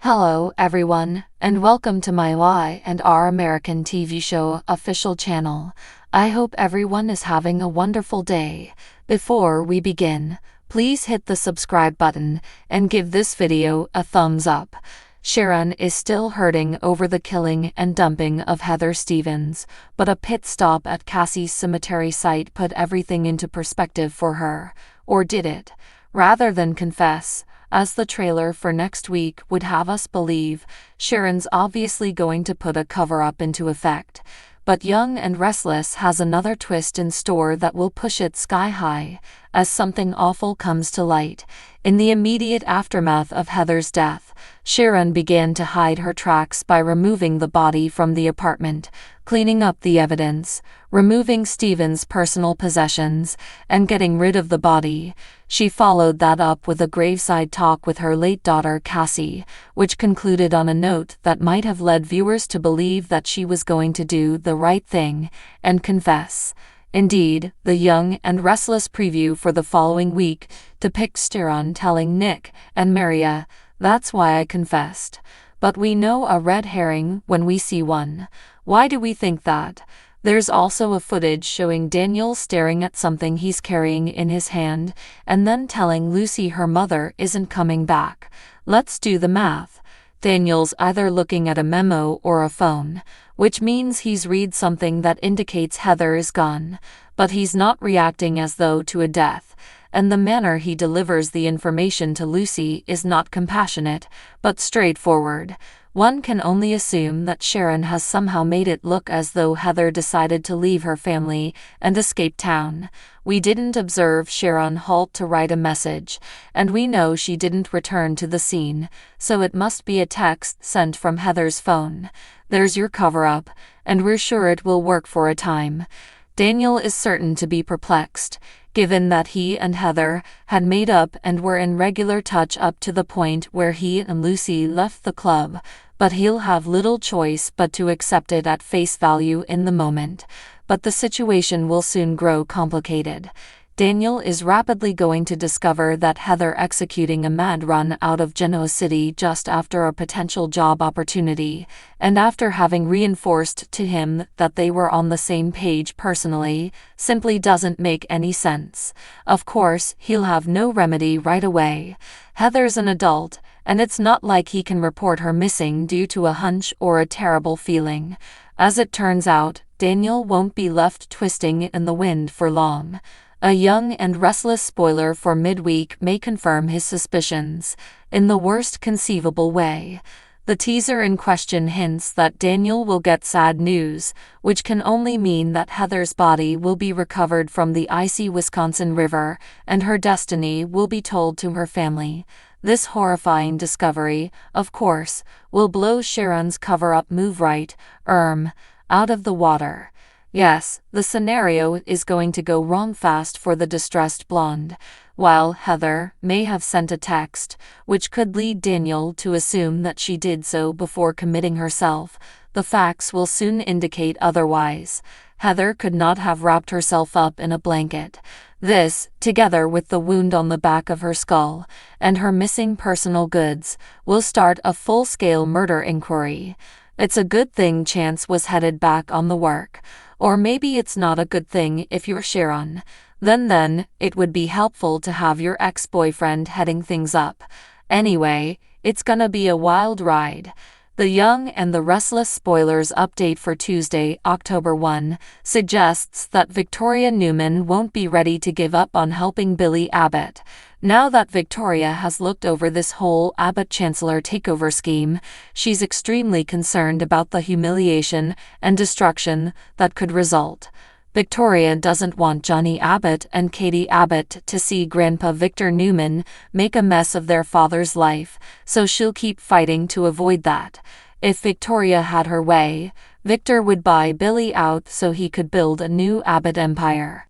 Hello everyone, and welcome to my Y and Our American TV show official channel. I hope everyone is having a wonderful day. Before we begin, please hit the subscribe button and give this video a thumbs up. Sharon is still hurting over the killing and dumping of Heather Stevens, but a pit stop at Cassie's cemetery site put everything into perspective for her. Or did it? Rather than confess, as the trailer for next week would have us believe, Sharon's obviously going to put a cover-up into effect. But Young and Restless has another twist in store that will push it sky high, as something awful comes to light. In the immediate aftermath of Heather's death, Sharon began to hide her tracks by removing the body from the apartment, cleaning up the evidence, removing Stevens' personal possessions, and getting rid of the body. She followed that up with a graveside talk with her late daughter Cassie, which concluded on a note that might have led viewers to believe that she was going to do the right thing and confess. Indeed, the Young and Restless preview for the following week depicts Sharon telling Nick and Maria, "That's why I confessed." But we know a red herring when we see one. Why do we think that? There's also a footage showing Daniel staring at something he's carrying in his hand, and then telling Lucy her mother isn't coming back. Let's do the math. Daniel's either looking at a memo or a phone, which means he's read something that indicates Heather is gone, but he's not reacting as though to a death, and the manner he delivers the information to Lucy is not compassionate, but straightforward. One can only assume that Sharon has somehow made it look as though Heather decided to leave her family and escape town. We didn't observe Sharon halt to write a message, and we know she didn't return to the scene, so it must be a text sent from Heather's phone. There's your cover-up, and we're sure it will work for a time. Daniel is certain to be perplexed, given that he and Heather had made up and were in regular touch up to the point where he and Lucy left the club, but he'll have little choice but to accept it at face value in the moment. But the situation will soon grow complicated. Daniel is rapidly going to discover that Heather executing a mad run out of Genoa City just after a potential job opportunity, and after having reinforced to him that they were on the same page personally, simply doesn't make any sense. Of course, he'll have no remedy right away. Heather's an adult, and it's not like he can report her missing due to a hunch or a terrible feeling. As it turns out, Daniel won't be left twisting in the wind for long. A Young and Restless spoiler for midweek may confirm his suspicions, in the worst conceivable way. The teaser in question hints that Daniel will get sad news, which can only mean that Heather's body will be recovered from the icy Wisconsin River, and her destiny will be told to her family. This horrifying discovery, of course, will blow Sharon's cover-up move out of the water. Yes, the scenario is going to go wrong fast for the distressed blonde. While Heather may have sent a text, which could lead Daniel to assume that she did so before committing herself, the facts will soon indicate otherwise. Heather could not have wrapped herself up in a blanket. This, together with the wound on the back of her skull, and her missing personal goods, will start a full-scale murder inquiry. It's a good thing Chance was headed back on the work. Or maybe it's not a good thing if you're Sharon. Then it would be helpful to have your ex-boyfriend heading things up. Anyway, it's gonna be a wild ride. The Young and the Restless spoilers update for Tuesday, October 1, suggests that Victoria Newman won't be ready to give up on helping Billy Abbott. Now that Victoria has looked over this whole Abbott Chancellor takeover scheme, she's extremely concerned about the humiliation and destruction that could result. Victoria doesn't want Johnny Abbott and Katie Abbott to see Grandpa Victor Newman make a mess of their father's life, so she'll keep fighting to avoid that. If Victoria had her way, Victor would buy Billy out so he could build a new Abbott empire.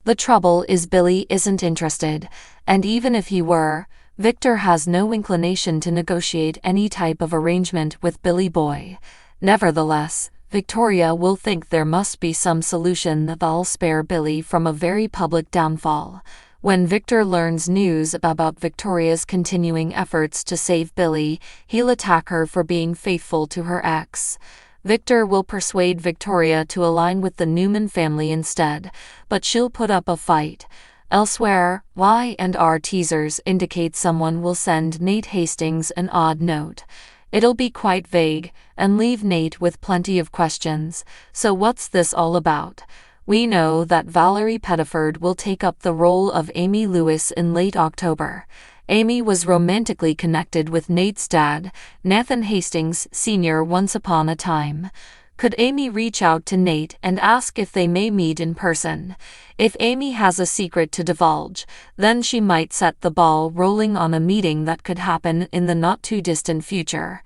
The trouble is Billy isn't interested, and even if he were, Victor has no inclination to negotiate any type of arrangement with Billy Boy. Nevertheless, Victoria will think there must be some solution that'll spare Billy from a very public downfall. When Victor learns news about Victoria's continuing efforts to save Billy, he'll attack her for being faithful to her ex. Victor will persuade Victoria to align with the Newman family instead, but she'll put up a fight. Elsewhere, Y&R teasers indicate someone will send Nate Hastings an odd note. It'll be quite vague, and leave Nate with plenty of questions. So what's this all about? We know that Valerie Pettiford will take up the role of Amy Lewis in late October. Amy was romantically connected with Nate's dad, Nathan Hastings Sr. once upon a time. Could Amy reach out to Nate and ask if they may meet in person? If Amy has a secret to divulge, then she might set the ball rolling on a meeting that could happen in the not-too-distant future.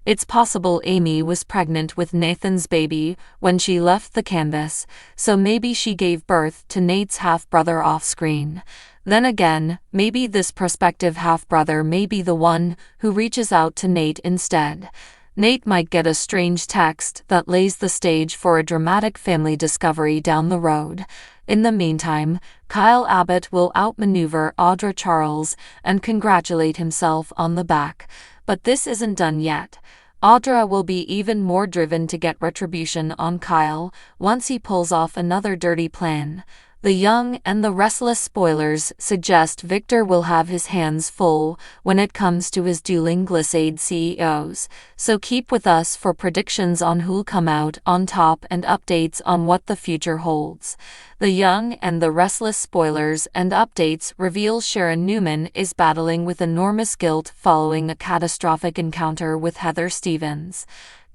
It's possible Amy was pregnant with Nathan's baby when she left the canvas, so maybe she gave birth to Nate's half-brother off-screen. Then again, maybe this prospective half-brother may be the one who reaches out to Nate instead. Nate might get a strange text that lays the stage for a dramatic family discovery down the road. In the meantime, Kyle Abbott will outmaneuver Audra Charles and congratulate himself on the back. But this isn't done yet. Audra will be even more driven to get retribution on Kyle once he pulls off another dirty plan. The Young and the Restless spoilers suggest Victor will have his hands full when it comes to his dueling Glissade CEOs, so keep with us for predictions on who'll come out on top and updates on what the future holds. The Young and the Restless spoilers and updates reveal Sharon Newman is battling with enormous guilt following a catastrophic encounter with Heather Stevens.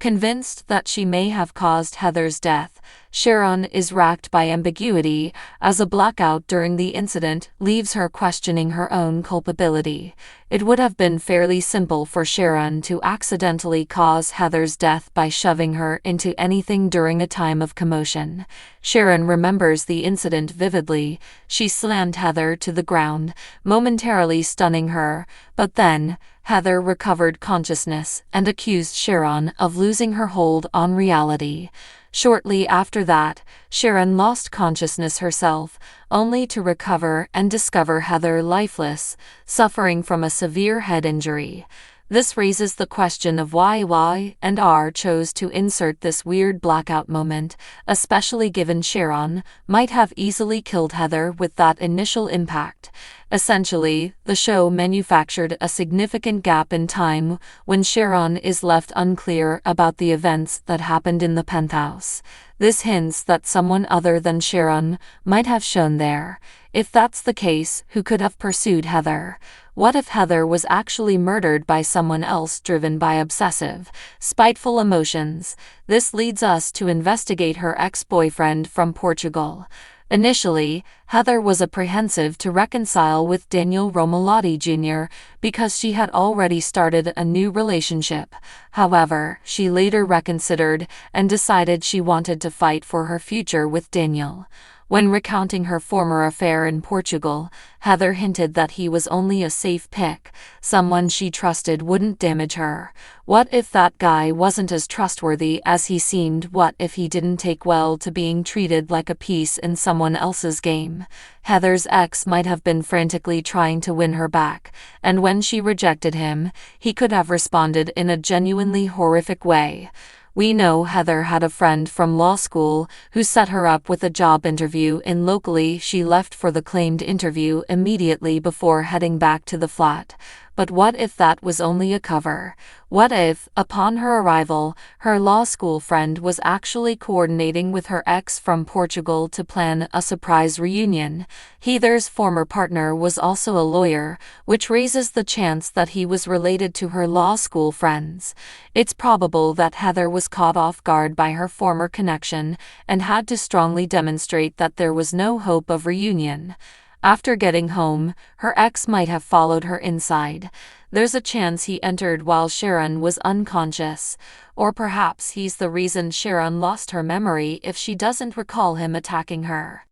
Convinced that she may have caused Heather's death, Sharon is racked by ambiguity, as a blackout during the incident leaves her questioning her own culpability. It would have been fairly simple for Sharon to accidentally cause Heather's death by shoving her into anything during a time of commotion. Sharon remembers the incident vividly. She slammed Heather to the ground, momentarily stunning her, but then Heather recovered consciousness and accused Sharon of losing her hold on reality. Shortly after that, Sharon lost consciousness herself, only to recover and discover Heather lifeless, suffering from a severe head injury. This raises the question of why Y&R chose to insert this weird blackout moment, especially given Sharon might have easily killed Heather with that initial impact. Essentially, the show manufactured a significant gap in time when Sharon is left unclear about the events that happened in the penthouse. This hints that someone other than Sharon might have shown there. If that's the case, who could have pursued Heather? What if Heather was actually murdered by someone else driven by obsessive, spiteful emotions? This leads us to investigate her ex-boyfriend from Portugal. Initially, Heather was apprehensive to reconcile with Daniel Romolotti Jr. because she had already started a new relationship. However, she later reconsidered and decided she wanted to fight for her future with Daniel. When recounting her former affair in Portugal, Heather hinted that he was only a safe pick, someone she trusted wouldn't damage her. What if that guy wasn't as trustworthy as he seemed? What if he didn't take well to being treated like a piece in someone else's game? Heather's ex might have been frantically trying to win her back, and when she rejected him, he could have responded in a genuinely horrific way. We know Heather had a friend from law school who set her up with a job interview and locally she left for the claimed interview immediately before heading back to the flat. But what if that was only a cover? What if, upon her arrival, her law school friend was actually coordinating with her ex from Portugal to plan a surprise reunion? Heather's former partner was also a lawyer, which raises the chance that he was related to her law school friends. It's probable that Heather was caught off guard by her former connection and had to strongly demonstrate that there was no hope of reunion. After getting home, her ex might have followed her inside. There's a chance he entered while Sharon was unconscious. Or perhaps he's the reason Sharon lost her memory if she doesn't recall him attacking her.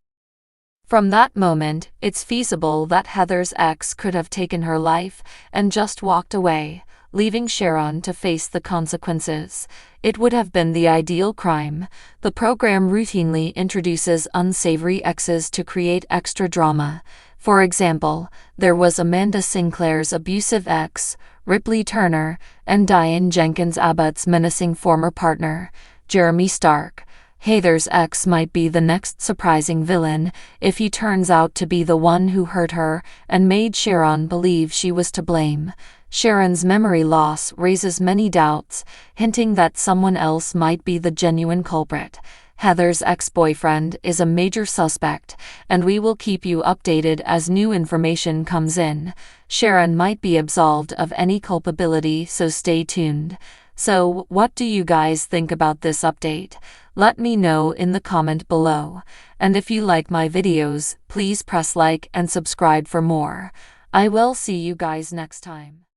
From that moment, it's feasible that Heather's ex could have taken her life and just walked away, leaving Sharon to face the consequences. It would have been the ideal crime. The program routinely introduces unsavory exes to create extra drama. For example, there was Amanda Sinclair's abusive ex, Ripley Turner, and Diane Jenkins Abbotts' menacing former partner, Jeremy Stark. Heather's ex might be the next surprising villain if he turns out to be the one who hurt her and made Sharon believe she was to blame. Sharon's memory loss raises many doubts, hinting that someone else might be the genuine culprit. Heather's ex-boyfriend is a major suspect, and we will keep you updated as new information comes in. Sharon might be absolved of any culpability, so stay tuned. So, what do you guys think about this update? Let me know in the comment below. And if you like my videos, please press like and subscribe for more. I will see you guys next time.